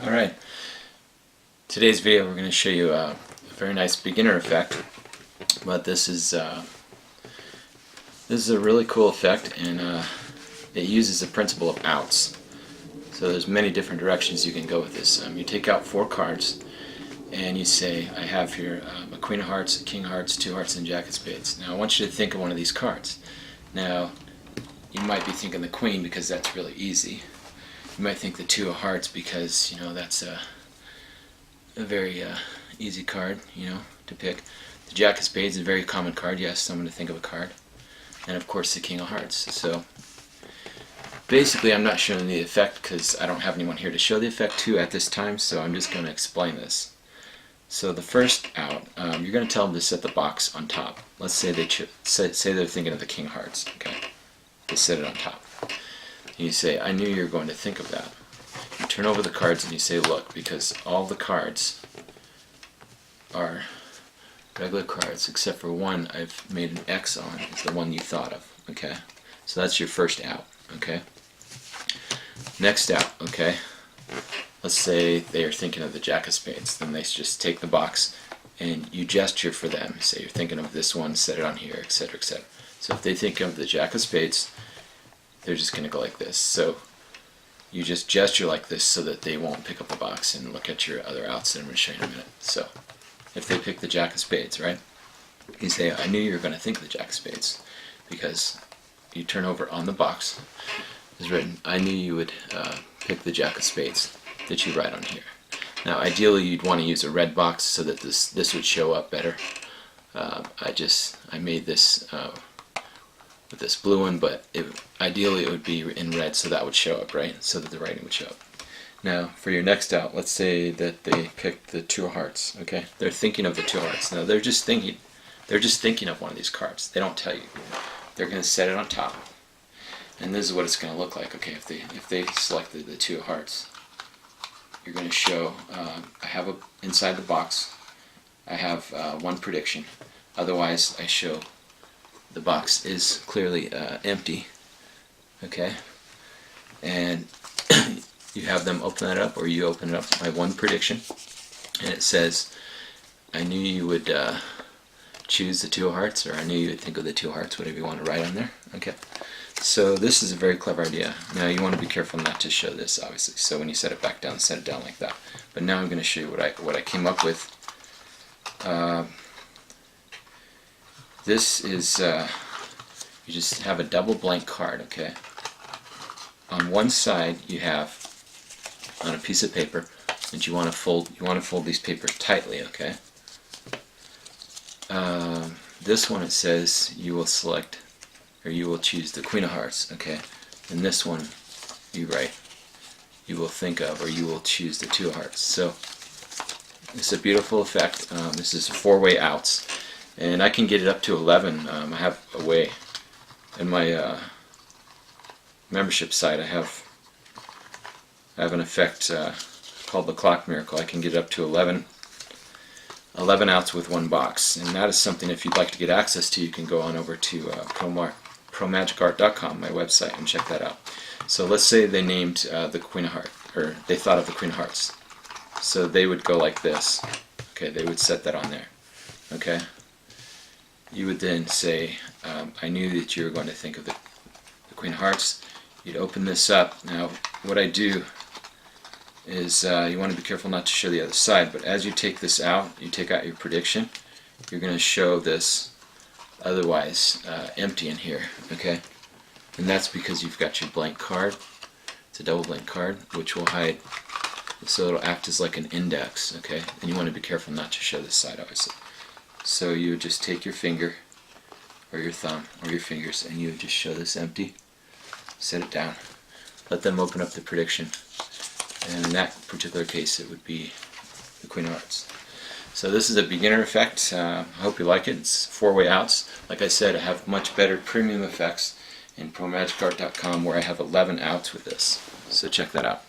Alright, today's video we're going to show you a very nice beginner effect, but this is a really cool effect, and it uses the principle of outs. So there's many different directions you can go with this. You take out 4 cards and you say, I have here a Queen of Hearts, a King of Hearts, 2 Hearts, and Jack of Spades. Now I want you to think of one of these cards. Now you might be thinking the Queen because that's really easy. You might think the 2 of Hearts because, you know, that's a very easy card, you know, to pick. The Jack of Spades is a very common card. Yes, someone to think of a card. And of course the King of Hearts. So basically I'm not showing the effect because I don't have anyone here to show the effect to at this time, so I'm just going to explain this. So the first out, you're going to tell them to set the box on top. Let's say say they're thinking of the King of Hearts. Okay, they set it on top. And you say, I knew you were going to think of that. You turn over the cards and you say, look, because all the cards are regular cards except for one I've made an X on, is the one you thought of. Okay, so that's your first out. Okay, next out. Okay, let's say they are thinking of the Jack of Spades. Then they just take the box and you gesture for them. Say you're thinking of this one, set it on here, etc., etc. So if they think of the Jack of Spades, they're just going to go like this. So you just gesture like this so that they won't pick up the box and look at your other outs that I'm going to show you in a minute. So if they pick the Jack of Spades, right, you say, I knew you were going to think of the Jack of Spades, because you turn over on the box, it's written, I knew you would pick the Jack of Spades, that you write on here. Now ideally you'd want to use a red box so that this would show up better. I made this with this blue one, but ideally it would be in red so that would show up, right? So that the writing would show up. Now for your next out, let's say that they picked the 2 of Hearts. Okay, they're thinking of the 2 of Hearts. Now they're just thinking of one of these cards. They don't tell you. They're going to set it on top, and this is what it's going to look like. Okay, if they selected the 2 of Hearts, you're going to show, I have inside the box, I have one prediction. Otherwise I show the box is clearly empty. Okay, and you have them open that up, or you open it up by one prediction, and it says, I knew you would choose the 2 of Hearts, or I knew you would think of the 2 of Hearts, whatever you want to write on there. Okay, so this is a very clever idea. Now you want to be careful not to show this, obviously, so when you set it back down, set it down like that. But now I'm going to show you what I came up with. This is, you just have a double blank card. Okay, on one side you have, on a piece of paper, and you want to fold these papers tightly. Okay, this one, it says you will select, or you will choose the Queen of Hearts. Okay, and this one you write, you will think of, or you will choose the 2 of Hearts. So it's a beautiful effect. This is 4-way outs, and I can get it up to 11. I have a way in my membership site. I have an effect called the Clock Miracle. I can get it up to 11 outs with one box, and that is something, if you'd like to get access to, you can go on over to promagicart.com, my website, and check that out. So let's say they named the Queen of Hearts, or they thought of the Queen of Hearts. So they would go like this. Okay, they would set that on there. Okay, you would then say, I knew that you were going to think of the Queen of Hearts. You'd open this up. Now what I do is, you want to be careful not to show the other side, but as you take this out, you take out your prediction, you're going to show this otherwise empty in here. Okay, and that's because you've got your blank card. It's a double blank card, which will hide, so it'll act as like an index. Okay, and you want to be careful not to show this side, obviously. So you would just take your finger, or your thumb, or your fingers, and you would just show this empty, set it down, let them open up the prediction, and in that particular case it would be the Queen of Hearts. So this is a beginner effect. I hope you like it. It's 4-way outs. Like I said, I have much better premium effects in promagicart.com, where I have 11 outs with this. So check that out.